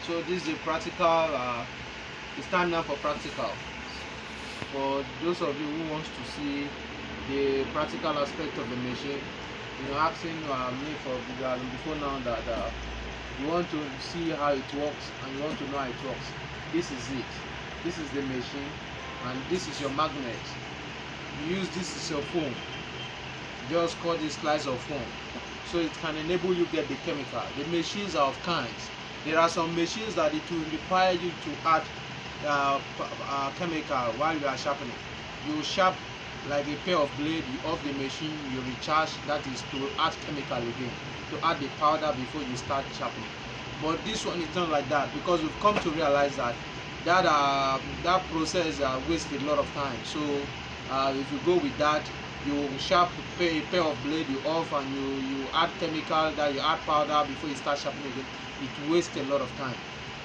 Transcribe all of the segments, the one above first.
So this is a practical, it's time now for practical. For those of you who wants to see the practical aspect of the machine, asking me before now that you want to see how it works and you want to know how it works. This is it. This is the machine, and this is your magnet. You use this as your phone. Just cut this slice of foam, so it can enable you get the chemical. The machines are of kinds. There are some machines that it will require you to add chemical while you are sharpening. You sharp like a pair of blade, you off the machine, you recharge, that is to add chemical again, to add the powder before you start sharpening. But this one is not like that, because we've come to realize that that process wastes a lot of time. So if you go with that, you sharp a pair of blade, you off, and you add chemical, that you add powder before you start sharpening again. It wastes a lot of time.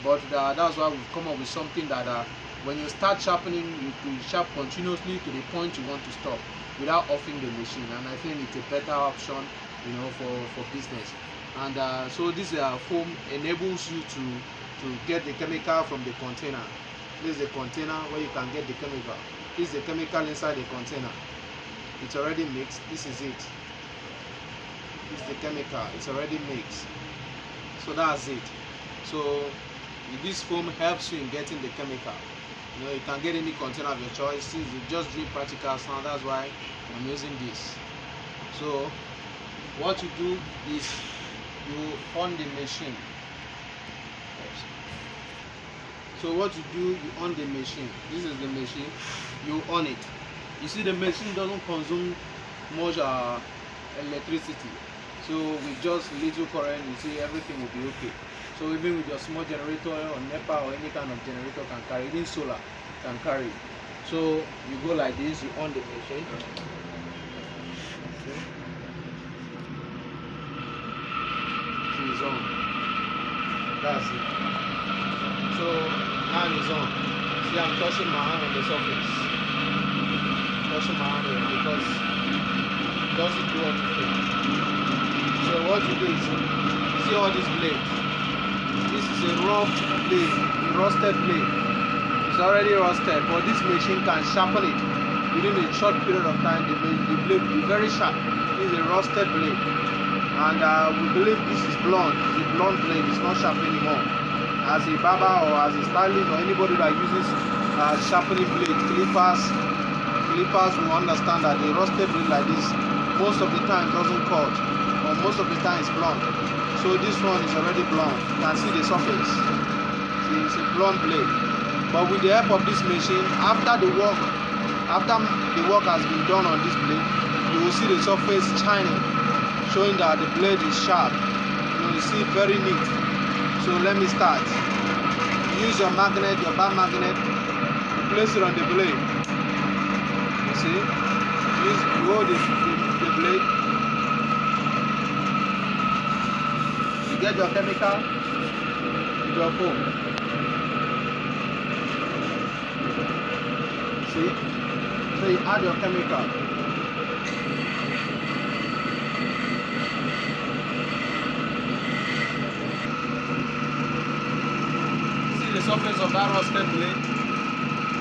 But that's why we've come up with something that when you start sharpening, you can sharp continuously to the point you want to stop without offing the machine. And I think it's a better option, for business. And so this foam enables you to get the chemical from the container. This is the container where you can get the chemical. This is the chemical inside the container. It's already mixed. This is it. This is the chemical. It's already mixed. So that's it. So this foam helps you in getting the chemical. You can get any container of your choice. Since you just doing practicals now, that's why I'm using this. So what you do is you on the machine. So what you do, you on the machine. This is the machine. You on it. You see, the machine doesn't consume much electricity. So with just little current, you see, everything will be okay. So even with your small generator or NEPA or any kind of generator can carry, even solar can carry. So you go like this, you on the machine. Okay. So it's on. That's it. So now it's on. See, I'm touching my hand on the surface. Touching my hand here because it doesn't do anything. So what you do is, see all these blades. This is a rough blade, a rusted blade. It's already rusted, but this machine can sharpen it within a short period of time. The blade will be very sharp. This is a rusted blade, and we believe this is blunt. It's a blunt blade. It's not sharp anymore. As a barber or as a stylist or anybody that uses sharpening blade, clippers will understand that a rusted blade like this most of the time doesn't cut, or most of the time it's blunt. So this one is already blunt. You can see the surface. See, it's a blunt blade. But with the help of this machine, after the work has been done on this blade, you will see the surface shining, showing that the blade is sharp. You will see it very neat. So let me start. Use your magnet, your bar magnet, place it on the blade. You see? You hold the blade. You get your chemical with your foam. See? So you add your chemical. See the surface of that rusted blade?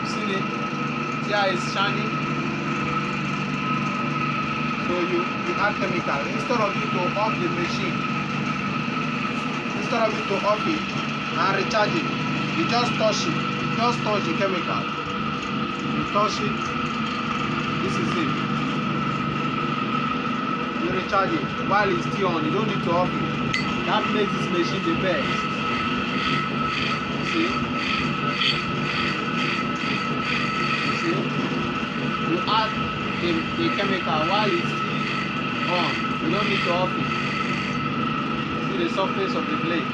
See it? See how it's shining? So you add chemical. Instead of you to off the machine, instead of you to off it and recharge it, you just touch it. You just touch the chemical. You touch it. This is it. You recharge it while it's still on. You don't need to off it. That makes this machine the best. See? See? You add the chemical while it's still on. You don't need to off it. See the surface of the blade.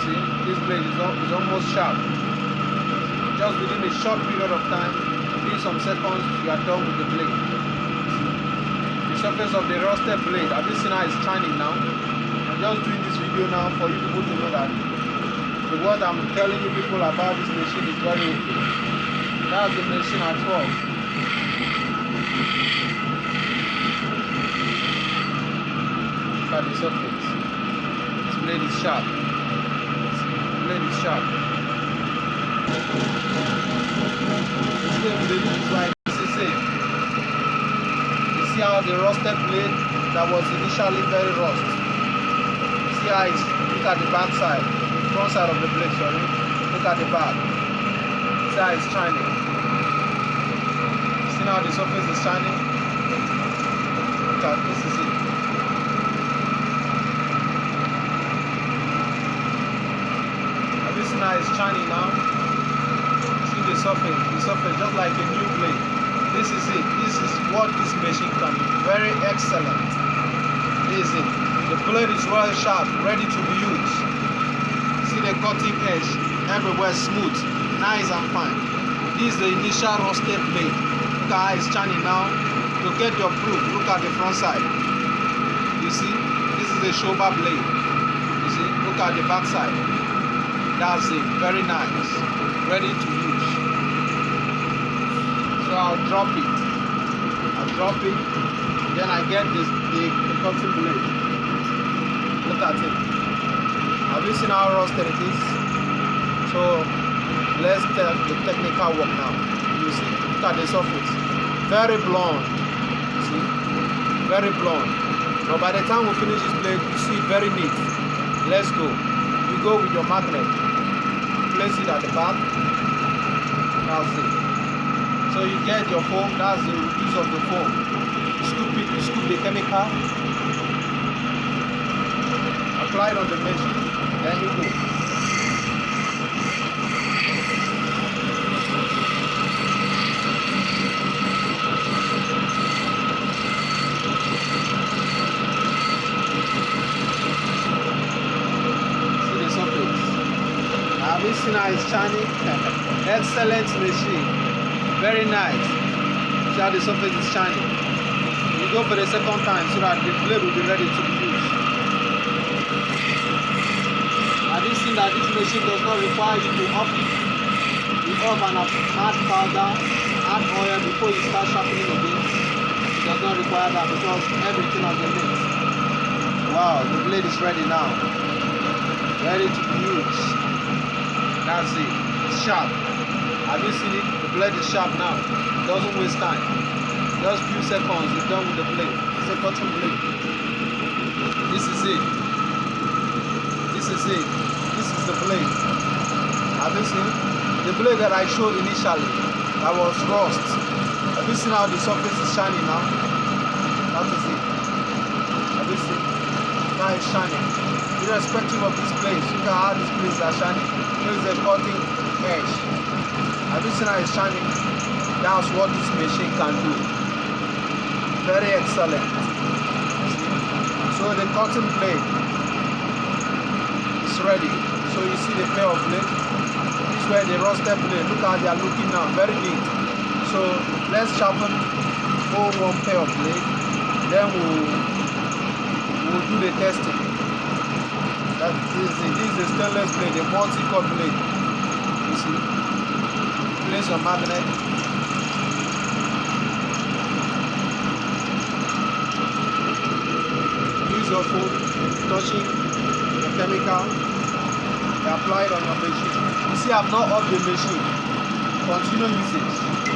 See? This blade is almost sharp. Just within a short period of time, within some seconds, you are done with the blade. The surface of the rusted blade, have you seen how it's shining now? I'm just doing this video now for you people to know that what I'm telling you people about this machine is very okay. That's the machine at work. Look at the surface. This blade is sharp. sharp. The same blade is why this is it. You see how the rusted blade that was initially very rust. See how it's, look at the back side, the front side of the blade, sorry. Look at the back. See how it's shining. See how the surface is shining? Look at, this is it. Have you seen how it's shining now? See the surface just like a new blade. This is it. This is what this machine can do. Very excellent. This is it. The blade is well sharp, ready to be used. See the cutting edge everywhere smooth, nice and fine. This is the initial rusted blade. Look at how it's shining now. To get your proof, look at the front side. You see, this is the shoulder blade. You see, look at the back side. That's it, very nice, ready to use. So I'll drop it. Then I get the cutting blade. Look at it. Have you seen how rusted it is? So let's test the technical work now. You see, look at the surface. Very blunt. See? Very blunt. But by the time we finish this blade, you see very neat. Let's go. You go with your magnet. Place it at the back. That's it. So you get your foam. That's the use of the foam. You scoop the chemical. Apply it on the machine. Then you go. Have you seen how it's shining? Excellent machine. Very nice. See how the surface is shining. You go for the second time so that the blade will be ready to be used. Have you seen that this machine does not require you to up and add powder, add oil before you start sharpening again? It does not require that because everything on the mix. Wow, the blade is ready now. Ready to be used. That's it. It's sharp. Have you seen it? The blade is sharp now. It doesn't waste time. Just few seconds, you're done with the blade. It's a cutting blade. This is it. This is it. This is the blade. Have you seen it? The blade that I showed initially, that was rust. Have you seen how the surface is shining now? That is it. Have you seen? Now it's shining. Irrespective of this place, look at how these places are shining. Here's the cutting edge. Have you seen how it's shining? That's what this machine can do. Very excellent. So the cutting blade is ready. So you see the pair of blades. This way the rusted blade. Look how they are looking now. Very neat. So let's sharpen all one pair of blade. Then we'll do the testing. This is a stainless blade, a multi-cut blade. You see? Place your magnet. Use your foot, touching the chemical. You apply it on your machine. You see, I've not off the machine. Continue usage.